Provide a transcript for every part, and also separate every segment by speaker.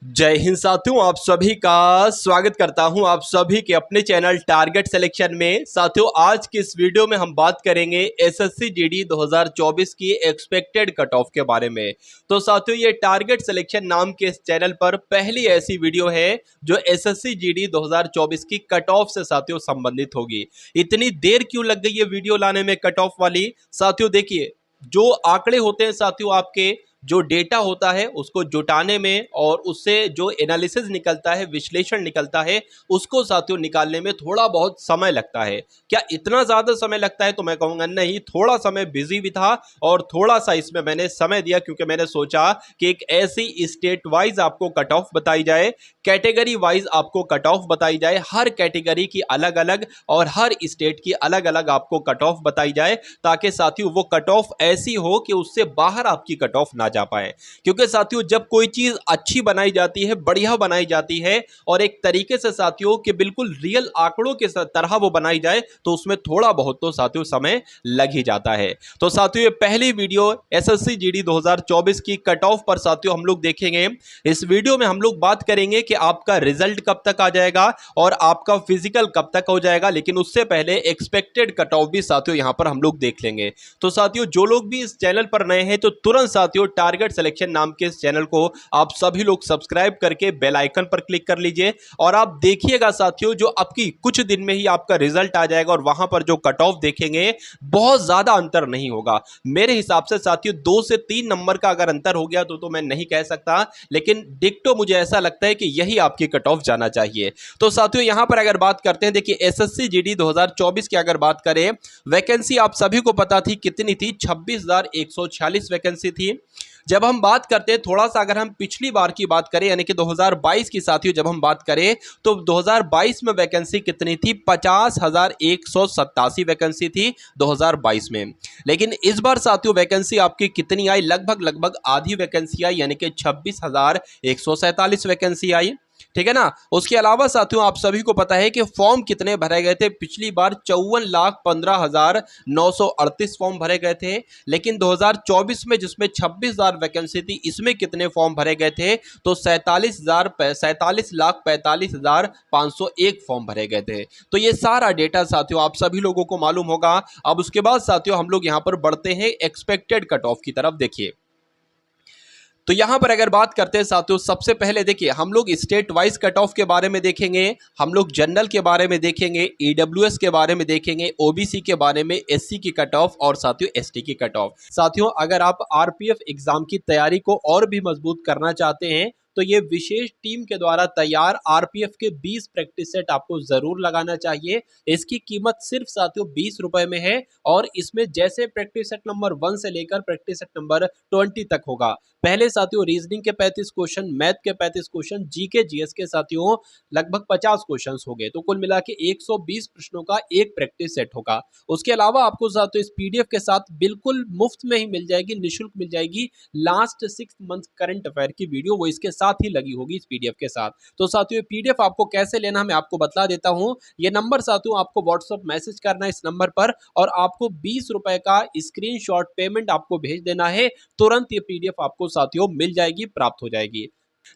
Speaker 1: जय हिंद साथियों, आप सभी का स्वागत करता हूं आप सभी के अपने चैनल टारगेट सिलेक्शन में। साथियों, आज की इस वीडियो में हम बात करेंगे एसएससी जीडी 2024 की एक्सपेक्टेड कट ऑफ के बारे में। तो साथियों, ये टारगेट सिलेक्शन नाम के इस चैनल पर पहली ऐसी वीडियो है जो एसएससी जीडी 2024 की कट ऑफ से साथियों संबंधित होगी। इतनी देर क्यों लग गई ये वीडियो लाने में कट ऑफ वाली? साथियों देखिए, जो आंकड़े होते हैं साथियों, आपके जो डेटा होता है उसको जुटाने में और उससे जो एनालिसिस निकलता है, विश्लेषण निकलता है, उसको साथियों निकालने में थोड़ा बहुत समय लगता है। क्या इतना ज्यादा समय लगता है? तो मैं कहूंगा नहीं, थोड़ा समय बिजी भी था और थोड़ा सा इसमें मैंने समय दिया क्योंकि मैंने सोचा कि एक ऐसी स्टेट वाइज आपको कट ऑफ बताई जाए, कैटेगरी वाइज आपको कट ऑफ बताई जाए, हर कैटेगरी की अलग अलग और हर स्टेट की अलग अलग आपको कट ऑफ बताई जाए, ताकि साथियों वो कट ऑफ ऐसी हो कि उससे बाहर आपकी कट ऑफ ना जा पाए। क्योंकि साथियों, जब कोई चीज अच्छी बनाई जाती है, बढ़िया बनाई जाती है और एक तरीके से साथियों कि बिल्कुल रियल आंकड़ों के तरह वो बनाई जाए, तो उसमें थोड़ा बहुत तो साथियों समय लग ही जाता है। तो साथियों, ये पहली वीडियो एसएससी जीडी 2024 की कट ऑफ पर साथियों हम लोग देखेंगे। इस वीडियो में हम लोग बात करेंगे कि आपका रिजल्ट कब तक आ जाएगा और आपका फिजिकल कब तक हो जाएगा, लेकिन उससे पहले एक्सपेक्टेड कट ऑफ भी साथियों यहां पर हम लोग देख लेंगे। तो साथियों, जो लोग भी इस चैनल पर नए हैं तो तुरंत साथियों टारगेट सिलेक्शन नाम के इस चैनल को आप सभी लोग सब्सक्राइब करके बेल आइकन पर क्लिक कर लीजिए और आप देखिएगा साथियों, जो आपकी कुछ दिन में ही आपका रिजल्ट आ जाएगा और वहां पर जो कट ऑफ देखेंगे बहुत ज्यादा अंतर नहीं होगा। मेरे हिसाब से साथियों 2 से 3 नंबर का अगर अंतर हो गया तो मैं नहीं कह सकता, लेकिन डिक्टो मुझे ऐसा लगता है कि यही आपकी कट ऑफ जाना चाहिए। तो साथियों, यहां पर अगर बात करते हैं, देखिए एसएससी जीडी 2024 की अगर बात करें, वैकेंसी आप सभी को पता थी कितनी थी, 26,146 वैकेंसी थी। जब हम बात करते हैं थोड़ा सा, अगर हम पिछली बार की बात करें यानी कि 2022 की साथियों जब हम बात करें, तो 2022 में वैकेंसी कितनी थी? 50,187 वैकेंसी थी 2022 में। लेकिन इस बार साथियों वैकेंसी आपकी कितनी आई? लगभग आधी वैकेंसी आई, यानी कि 26,147 वैकेंसी आई। ठीक है ना। उसके अलावा साथियों आप सभी को पता है कि फॉर्म कितने भरे गए थे? पिछली बार 54,15,938 फॉर्म भरे गए थे, लेकिन 2024 में जिसमें 26,000 वैकेंसी थी, इसमें कितने फॉर्म भरे गए थे? तो 47,45,501 फॉर्म भरे गए थे। तो ये सारा डेटा साथियों आप सभी लोगों को मालूम होगा। अब उसके बाद साथियों हम लोग यहां पर बढ़ते हैं एक्सपेक्टेड कट ऑफ की तरफ। देखिए, तो यहां पर अगर बात करते हैं साथियों, सबसे पहले देखिए हम लोग स्टेट वाइज कट ऑफ के बारे में देखेंगे, हम लोग जनरल के बारे में देखेंगे, ईडब्ल्यूएस के बारे में देखेंगे, ओबीसी के बारे में, एससी की कट ऑफ और साथियों एसटी की कट ऑफ। साथियों, अगर आप आरपीएफ एग्जाम की तैयारी को और भी मजबूत करना चाहते हैं तो ये विशेष टीम के द्वारा तैयार आरपीएफ के 20 प्रैक्टिस सेट आपको जरूर लगाना चाहिए। इसकी कीमत सिर्फ साथियों 20 रुपए में है और इसमें जैसे प्रैक्टिस सेट नंबर 1 से लेकर प्रैक्टिस सेट नंबर 20 तक होगा। पहले साथियों रीजनिंग के 35 क्वेश्चन, मैथ के 35 क्वेश्चन, जीके जीएस के साथियों लगभग 50 क्वेश्चन हो गए, तो कुल मिला के 120 प्रश्नों का एक प्रैक्टिस सेट होगा। उसके अलावा आपको साथियों इस पीडीएफ के साथ बिल्कुल मुफ्त में ही मिल जाएगी, निःशुल्क मिल जाएगी लास्ट 6 मंथ करंट अफेयर की वीडियो, वो इसके साथ ही लगी होगी इस पीडीएफ के साथ। तो साथियों पीडीएफ आपको कैसे लेना मैं आपको बता देता हूं। ये नंबर साथियों आपको व्हाट्सएप मैसेज करना है इस नंबर पर और आपको 20 रुपए का स्क्रीनशॉट पेमेंट आपको भेज देना है। तुरंत ये पीडीएफ आपको साथियों मिल जाएगी, प्राप्त हो जाएगी।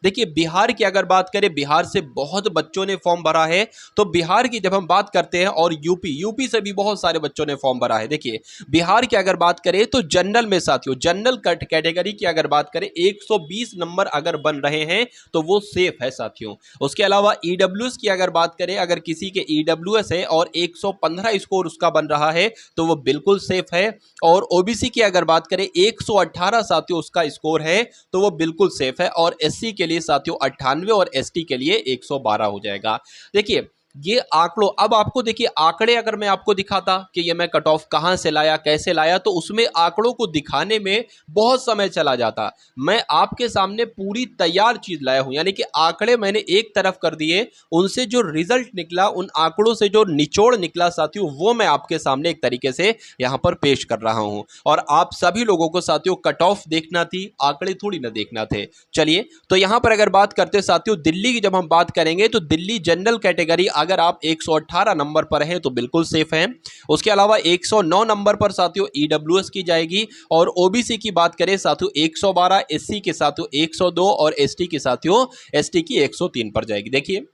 Speaker 1: देखिए, बिहार की अगर बात करें, बिहार से बहुत बच्चों ने फॉर्म भरा है। तो बिहार की जब हम बात करते हैं, और यूपी से भी बहुत सारे बच्चों ने फॉर्म भरा है। देखिए, बिहार की अगर बात करें तो जनरल में साथियों, जनरल कैटेगरी की अगर बात करें 120 नंबर अगर बन रहे हैं तो वो सेफ है साथियों। उसके अलावा ईडब्ल्यूएस की अगर बात करें, अगर किसी के ईडब्ल्यूएस है और 115 स्कोर उसका बन रहा है तो वो बिल्कुल सेफ है। और ओबीसी की अगर बात करें 118 साथियों उसका स्कोर है तो वो बिल्कुल सेफ है। और एससी के लिए साथियों 98 और एसटी के लिए 112 हो जाएगा। देखिए, ये आंकड़ों, अब आपको देखिए आंकड़े अगर मैं आपको दिखाता कि ये मैं कट ऑफ कहां से लाया, कैसे लाया, तो उसमें आंकड़ों को दिखाने में बहुत समय चला जाता। मैं आपके सामने पूरी तैयार चीज लाया हूं, यानी कि आंकड़े मैंने एक तरफ कर दिए, उनसे जो रिजल्ट निकला, उन आंकड़ों से जो निचोड़ निकला साथियों, वो मैं आपके सामने एक तरीके से यहां पर पेश कर रहा हूं। और आप सभी लोगों को साथियों कट ऑफ देखना थी, आंकड़े थोड़ी ना देखना थे। चलिए, तो यहां पर अगर बात करते साथियों दिल्ली की जब हम बात करेंगे तो दिल्ली जनरल कैटेगरी अगर आप 118 नंबर पर हैं तो बिल्कुल सेफ हैं। उसके अलावा 109 नंबर पर साथियों ईडब्ल्यूएस की जाएगी, और ओबीसी की बात करें साथियों 112, एससी के साथियों 102 और एसटी के साथियों एसटी की 103 पर जाएगी। देखिए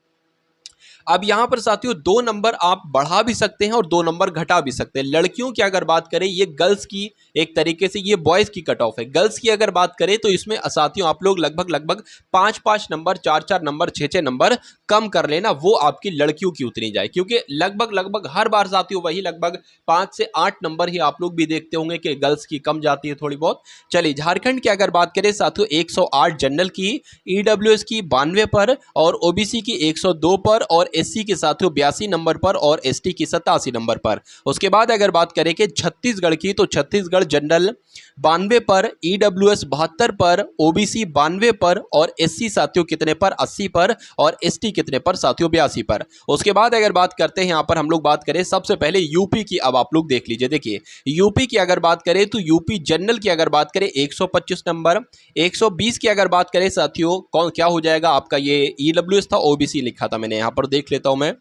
Speaker 1: अब यहां पर साथियों 2 नंबर आप बढ़ा भी सकते हैं और 2 नंबर घटा भी सकते हैं। लड़कियों की अगर बात करें, ये गर्ल्स की एक तरीके से ये बॉयज की कट ऑफ है। गर्ल्स की अगर बात करें तो इसमें साथियों आप लोग लगभग लगभग 5-5 नंबर, 4-4 नंबर, 6-6 नंबर कम कर लेना, वो आपकी लड़कियों की उतनी जाए, क्योंकि लगभग लगभग हर बार साथियों वही लगभग 5 से 8 नंबर ही आप लोग भी देखते होंगे कि गर्ल्स की कम जाती है थोड़ी बहुत। चलिए झारखंड की अगर बात करें साथियों 108 जनरल की, ईडब्ल्यूएस की 92 पर, और ओबीसी की 102 पर, और एससी के साथियों 82 नंबर पर, और एसटी की 87 नंबर पर। उसके बाद अगर बात करें कि छत्तीसगढ़ की, तो छत्तीसगढ़ जनरल 92 पर, ईडब्ल्यूएस 72 पर, ओबीसी 92 पर, और एससी साथियों कितने पर, 80 पर, और एसटी कितने पर साथियों 82 पर। उसके बाद अगर बात करते हैं यहां पर हम लोग बात करें सबसे पहले यूपी की। अब आप लोग देख लीजिए, देखिए यूपी की अगर बात करें तो यूपी जनरल की अगर बात करें 125 नंबर, 120 की अगर बात करें साथियों कौन क्या हो जाएगा आपका, ये ईडब्ल्यूएस था, ओबीसी लिखा था मैंने, यहां पर देख लेता हूं मैं।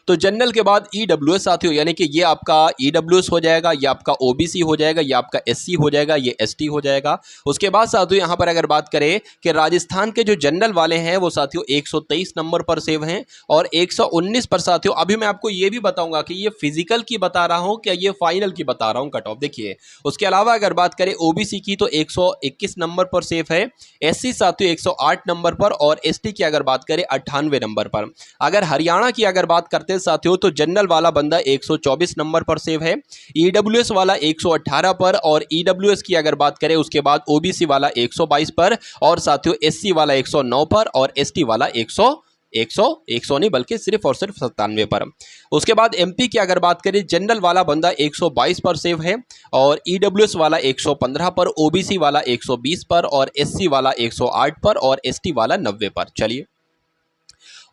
Speaker 1: तो जनरल के बाद ईडब्ल्यूएस साथियों, यानी कि ये आपका ईडब्ल्यूएस हो जाएगा, ये आपका ओबीसी हो जाएगा, ये आपका एससी हो जाएगा, ये एसटी हो जाएगा। उसके बाद साथियों यहां पर अगर बात करें कि राजस्थान के जो जनरल वाले हैं वो साथियों 123 नंबर पर सेव हैं, और 119 पर साथियों। अभी मैं आपको ये भी बताऊंगा कि ये फिजिकल की बता रहा हूं क्या ये फाइनल की बता रहा हूं कट ऑफ, देखिए। उसके अलावा अगर बात करें ओबीसी की तो 121 नंबर पर सेफ है, एससी साथियों 108 नंबर पर, और एसटी की अगर बात करें 98 नंबर पर। अगर हरियाणा की अगर बात करते हैं साथियों तो जनरल वाला बंदा 124 नंबर पर सेव है, ईडब्ल्यूएस वाला 118 पर, और ईडब्ल्यूएस की अगर बात करें उसके बाद ओबीसी वाला 122 पर, और साथियों एससी वाला 109 पर, और एसटी वाला 100 नहीं बल्कि सिर्फ और सिर्फ 97 पर। उसके बाद एमपी की अगर बात करें जनरल वाला बंदा 122 पर सेव है, और ईडब्ल्यूएस वाला 115 पर, ओबीसी वाला 120 पर, और एससी वाला 108 पर, और एसटी वाला 90 पर। चलिए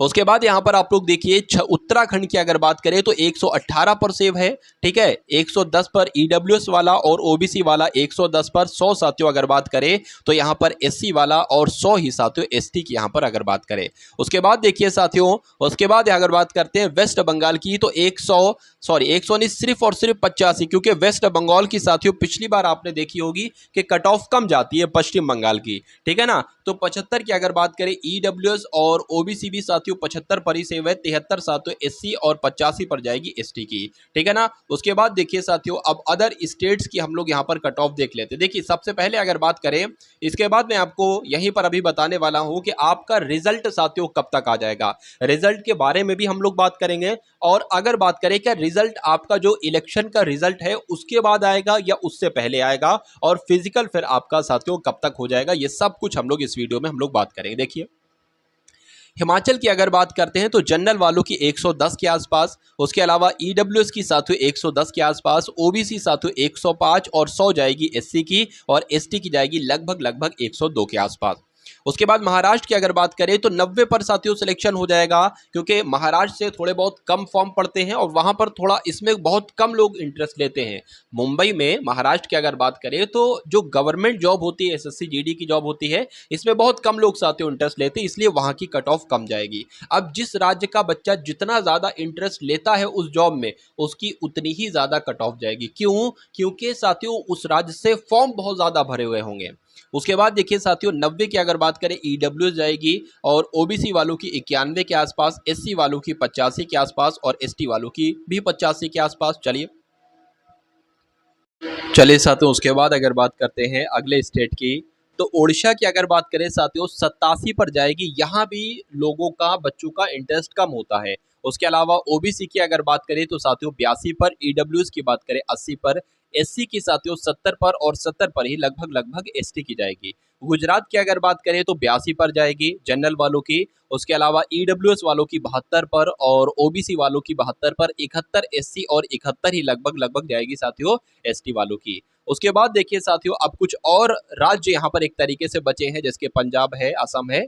Speaker 1: उसके बाद यहां पर आप लोग देखिए उत्तराखंड की अगर बात करें तो 118 पर सेव है, ठीक है, 110 पर ईडब्ल्यूएस वाला, और ओबीसी वाला 110 पर। 100 साथियों अगर बात करें तो यहां पर एससी वाला, और 100 ही साथियों एसटी की यहां पर अगर बात करें। उसके बाद देखिए साथियों, उसके बाद अगर बात करते हैं वेस्ट बंगाल की तो 100 नहीं, सिर्फ और सिर्फ 85, क्योंकि वेस्ट बंगाल की साथियों पिछली बार आपने देखी होगी कि कट ऑफ कम जाती है पश्चिम बंगाल की, ठीक है ना। तो 75 की अगर बात करें ईडब्ल्यूएस और ओबीसी भी साथियों 75 पर ही सेव है, 73 साथियों एससी, और 85 पर जाएगी एसटी की, ठीक है ना। उसके बाद देखिए साथियों अब अदर स्टेट्स की हम लोग यहां पर कट ऑफ देख लेते हैं। देखिए सबसे पहले अगर बात करें, इसके बाद मैं आपको यहीं पर अभी बताने वाला हूं कि आपका रिजल्ट साथियों कब तक आ जाएगा, रिजल्ट के बारे में भी हम लोग बात करेंगे। और अगर बात करें क्या रिजल्ट आपका जो इलेक्शन का रिजल्ट है उसके बाद आएगा या उससे पहले आएगा, और फिजिकल फिर आपका साथियों कब तक हो जाएगा, ये सब कुछ हम लोग इस वीडियो में हम लोग बात करेंगे। देखिए हिमाचल की अगर बात करते हैं तो जनरल वालों की 110 के आसपास, उसके अलावा ईडब्ल्यूएस की साथियों 110 के आसपास, ओबीसी साथियों 105, और 100 जाएगी एससी की, और एसटी की जाएगी लगभग लगभग 102 के आसपास। उसके बाद महाराष्ट्र की अगर बात करें तो 90 पर साथियों सिलेक्शन हो जाएगा, क्योंकि महाराष्ट्र से थोड़े बहुत कम फॉर्म पड़ते हैं और वहां पर थोड़ा इसमें बहुत कम लोग इंटरेस्ट लेते हैं। मुंबई में महाराष्ट्र की अगर बात करें तो जो गवर्नमेंट जॉब होती है, एसएससी जीडी की जॉब होती है, इसमें बहुत कम लोग साथियों इंटरेस्ट लेते हैं, इसलिए वहां की कट ऑफ कम जाएगी। अब जिस राज्य का बच्चा जितना ज्यादा इंटरेस्ट लेता है उस जॉब में, उसकी उतनी ही ज्यादा कट ऑफ जाएगी। क्यों? क्योंकि साथियों उस राज्य से फॉर्म बहुत ज्यादा भरे हुए होंगे। उसके बाद देखिए साथियों 90 की अगर बात करें ईडब्ल्यू जाएगी, और ओबीसी वालों की 91 के आसपास, एससी वालों की 85 के आसपास, और एसटी वालों की भी 85 के आसपास। चलिए साथियों उसके बाद अगर बात करते हैं अगले स्टेट की, तो ओडिशा की अगर बात करें साथियों 87 पर जाएगी, यहाँ भी लोगों का बच्चों का इंटरेस्ट कम होता है। उसके अलावा ओबीसी की अगर बात करें तो साथियों 82 पर, ईडब्ल्यूएस की बात करें 80 पर, एससी की साथियों 70 पर, और 70 पर ही लगभग लगभग एसटी की जाएगी। गुजरात की अगर बात करें तो 82 पर जाएगी जनरल वालों की। उसके अलावा ईडब्ल्यूएस वालों की 72 पर, और ओबीसी वालों की 72 पर, 71 एससी, और 71 ही लगभग लगभग जाएगी साथियों एसटी वालों की। उसके बाद देखिए साथियों अब कुछ और राज्य यहाँ पर एक तरीके से बचे हैं, जैसे पंजाब है, असम है,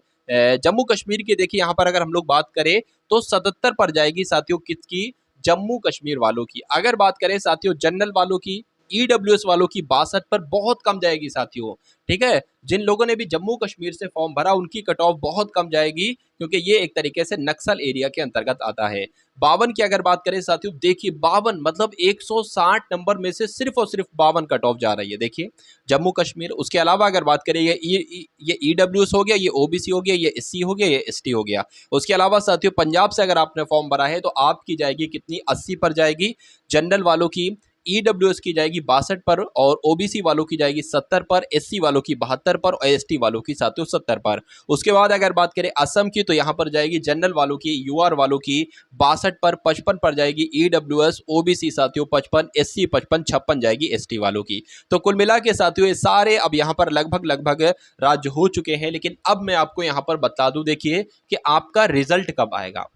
Speaker 1: जम्मू कश्मीर की देखिए यहाँ पर अगर हम लोग बात करें तो 77 पर जाएगी साथियों किसकी, जम्मू कश्मीर वालों की। अगर बात करें साथियों जनरल वालों की ईडब्ल्यूएस वालों की 62 पर बहुत कम जाएगी साथियों। ठीक है, जिन लोगों ने भी जम्मू कश्मीर से फॉर्म भरा उनकी कट ऑफ बहुत कम जाएगी, क्योंकि ये एक तरीके से नक्सल एरिया के अंतर्गत आता है। 52 की अगर बात करें साथियों, देखिए 52 मतलब 160 नंबर में से सिर्फ और सिर्फ 52 कट ऑफ जा रही है, देखिए जम्मू कश्मीर। उसके अलावा अगर बात करें ये ईडब्ल्यूएस हो गया, ये ओबीसी हो गया, ये एससी हो गया, ये एसटी हो गया। उसके अलावा साथियों पंजाब से अगर आपने फॉर्म भरा है तो आपकी जाएगी कितनी, 80 पर जाएगी। जनरल वालों की ईडब्ल्यूएस की जाएगी 62 पर, और ओबीसी वालों की जाएगी 70 पर, एससी वालों की 72 पर और एसटी वालों की साथियों 70 पर। उसके बाद अगर बात करें असम की, तो यहाँ पर जाएगी जनरल वालों की, यूआर वालों की 62 पर, 55 पर जाएगी ईडब्ल्यूएस, ओबीसी साथियों 55, एससी 55, 56 जाएगी एसटी वालों की। तो कुल मिला के साथियों ये सारे अब यहाँ पर लगभग राज्य हो चुके हैं। लेकिन अब मैं आपको यहाँ पर बता दूं, देखिए कि आपका रिजल्ट कब आएगा।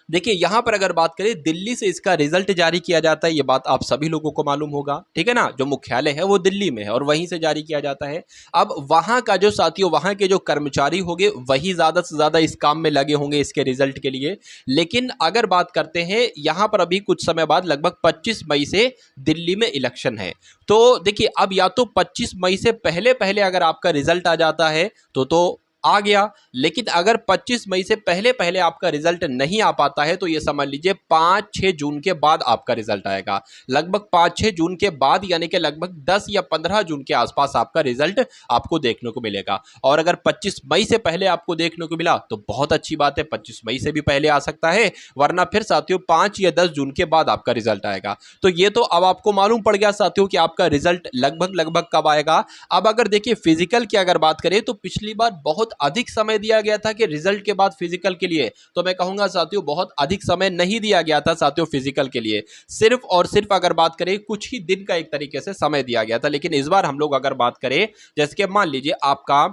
Speaker 1: देखिए यहां पर अगर बात करें, दिल्ली से इसका रिजल्ट जारी किया जाता है, ये बात आप सभी लोगों को मालूम होगा, ठीक है ना। जो मुख्यालय है वो दिल्ली में है और वहीं से जारी किया जाता है। अब वहां का जो साथियों, वहां के जो कर्मचारी होंगे वही ज्यादा से ज्यादा इस काम में लगे होंगे इसके रिजल्ट के लिए। लेकिन अगर बात करते हैं यहां पर, अभी कुछ समय बाद लगभग 25 मई से दिल्ली में इलेक्शन है। तो देखिए अब या तो 25 मई से पहले पहले अगर आपका रिजल्ट आ जाता है तो आ गया। लेकिन अगर 25 मई से पहले पहले आपका रिजल्ट नहीं आ पाता है तो ये समझ लीजिए 5-6 जून के बाद आपका रिजल्ट आएगा। लगभग 5-6 जून के बाद, यानी कि लगभग 10 या 15 जून के आसपास आपका रिजल्ट आपको देखने को मिलेगा। और अगर 25 मई से पहले आपको देखने को मिला तो बहुत अच्छी बात है, 25 मई से भी पहले आ सकता है, वरना फिर साथियों 5 या 10 जून के बाद आपका रिजल्ट आएगा। तो ये तो अब आपको मालूम पड़ गया साथियों कि आपका रिजल्ट लगभग कब आएगा। अब अगर देखिए फिजिकल की अगर बात करें तो पिछली बार बहुत अधिक समय दिया गया था कि रिजल्ट के बाद फिजिकल के लिए, तो मैं कहूंगा साथियों बहुत अधिक समय नहीं दिया गया था साथियों फिजिकल के लिए। सिर्फ और सिर्फ अगर बात करें कुछ ही दिन का एक तरीके से समय दिया गया था। लेकिन इस बार हम लोग अगर बात करें, जैसे कि मान लीजिए आपका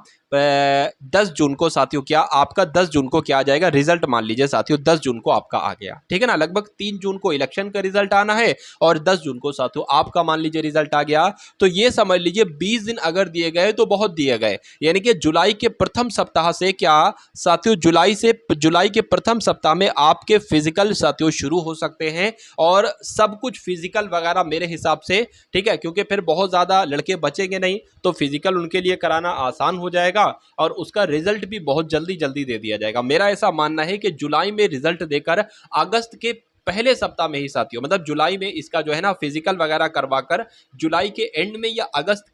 Speaker 1: 10 जून को साथियों, क्या आपका 10 जून को क्या आ जाएगा रिजल्ट, मान लीजिए साथियों 10 जून को आपका आ गया, ठीक है ना। लगभग 3 जून को इलेक्शन का रिजल्ट आना है और 10 जून को साथियों आपका मान लीजिए रिजल्ट आ गया। तो ये समझ लीजिए 20 दिन अगर दिए गए तो बहुत दिए गए, यानी कि जुलाई के प्रथम सप्ताह से, क्या साथियों जुलाई के प्रथम सप्ताह में आपके फिजिकल साथियों शुरू हो सकते हैं। और सब कुछ फिजिकल वगैरह मेरे हिसाब से, ठीक है, क्योंकि फिर बहुत ज्यादा लड़के बचेंगे नहीं, तो फिजिकल उनके लिए कराना आसान हो जाएगा और उसका रिजल्ट भी बहुत जल्दी जल्दी दे दिया जाएगा। मेरा ऐसा मानना है कि जुलाई में रिजल्ट देकर अगस्त के पहले सप्ताह में ही साथियों, मतलब जुलाई में इसका जो है ना फिजिकल वगैरह करवाकर जुलाई के एंड में या अगस्त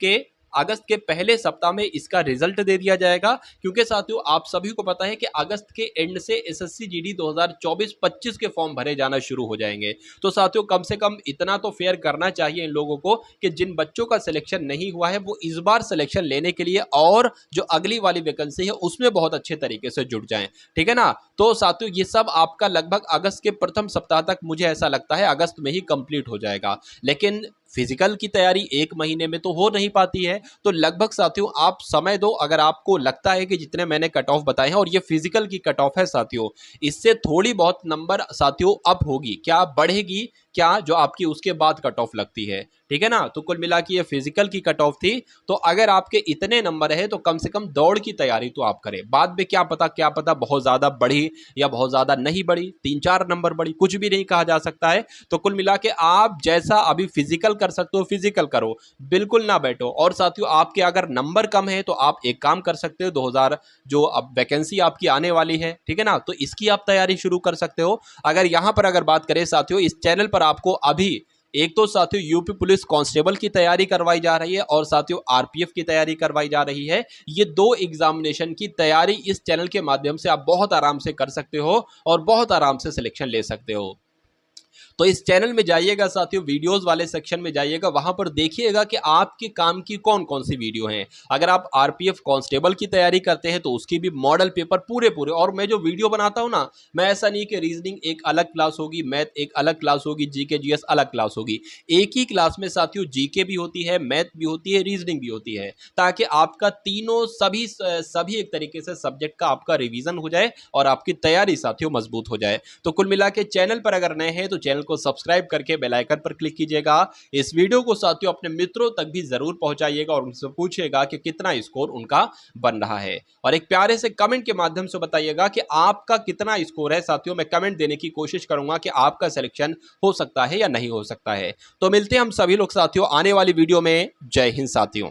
Speaker 1: के पहले सप्ताह में इसका रिजल्ट दे दिया जाएगा। क्योंकि साथियों आप सभी को पता है कि अगस्त के एंड से एसएससी जीडी 2024-25 के फॉर्म भरे जाना शुरू हो जाएंगे। तो साथियों कम से कम इतना तो फेयर करना चाहिए इन लोगों को कि जिन बच्चों का सिलेक्शन नहीं हुआ है वो इस बार सिलेक्शन लेने के लिए और जो अगली वाली वैकेंसी है उसमें बहुत अच्छे तरीके से जुट जाएं, ठीक है ना। तो साथियों ये सब आपका लगभग अगस्त के प्रथम सप्ताह तक, मुझे ऐसा लगता है अगस्त में ही कंप्लीट हो जाएगा। लेकिन फिजिकल की तैयारी 1 महीने में तो हो नहीं पाती है, तो लगभग साथियों आप समय दो। अगर आपको लगता है कि जितने मैंने कट ऑफ बताए हैं, और ये फिजिकल की कट ऑफ है साथियों, इससे थोड़ी बहुत नंबर साथियों अप होगी, क्या बढ़ेगी, क्या जो आपकी उसके बाद कट ऑफ लगती है, ठीक है ना। तो कुल मिला के ये फिजिकल की कट ऑफ थी। तो अगर आपके इतने नंबर है तो कम से कम दौड़ की तैयारी तो आप करें। बाद में क्या पता बहुत ज्यादा बढ़ी या बहुत ज्यादा नहीं बढ़ी, 3-4 नंबर बढ़ी, कुछ भी नहीं कहा जा सकता है। तो कुल मिला के आप जैसा अभी फिजिकल कर सकते हो फिजिकल करो, बिल्कुल ना बैठो। और साथियों आपके अगर नंबर कम है तो आप एक काम कर सकते हो, 2000 जो अब वैकेंसी आपकी आने वाली है, ठीक है ना, तो इसकी आप तैयारी शुरू कर सकते हो। अगर यहां पर अगर बात करें साथियों, इस चैनल पर आपको अभी एक तो साथियों यूपी पुलिस कांस्टेबल की तैयारी करवाई जा रही है और साथियों आरपीएफ की तैयारी करवाई जा रही है। ये 2 एग्जामिनेशन की तैयारी इस चैनल के माध्यम से आप बहुत आराम से कर सकते हो और बहुत आराम से सिलेक्शन ले सकते हो। तो इस चैनल में जाइएगा साथियों, वीडियोस वाले सेक्शन में जाइएगा, वहां पर देखिएगा कि आपके काम की कौन कौन सी वीडियो हैं। अगर आप आरपीएफ कांस्टेबल की तैयारी करते हैं तो उसकी भी मॉडल पेपर पूरे और मैं जो वीडियो बनाता हूं ना, मैं ऐसा नहीं कि रीजनिंग एक अलग क्लास होगी, मैथ एक अलग क्लास होगी, जीके जीएस अलग क्लास होगी। एक ही क्लास में साथियों जीके भी होती है, मैथ भी होती है, रीजनिंग भी होती है, ताकि आपका तीनों सभी एक तरीके से सब्जेक्ट का आपका रिवीजन हो जाए और आपकी तैयारी साथियों मजबूत हो जाए। तो कुल मिला के चैनल पर अगर नए हैं तो चैनल को सब्सक्राइब करके बेल आइकन पर क्लिक कीजिएगा। इस वीडियो को साथियों अपने मित्रों तक भी जरूर पहुंचाइएगा और उनसे पूछिएगा कि कितना स्कोर उनका बन रहा है, और एक प्यारे से कमेंट के माध्यम से बताइएगा कि आपका कितना स्कोर है। साथियों मैं कमेंट देने की कोशिश करूंगा कि आपका सिलेक्शन हो सकता है या नहीं हो सकता है। तो मिलते हैं हम सभी लोग साथियों आने वाली वीडियो में। जय हिंद साथियों।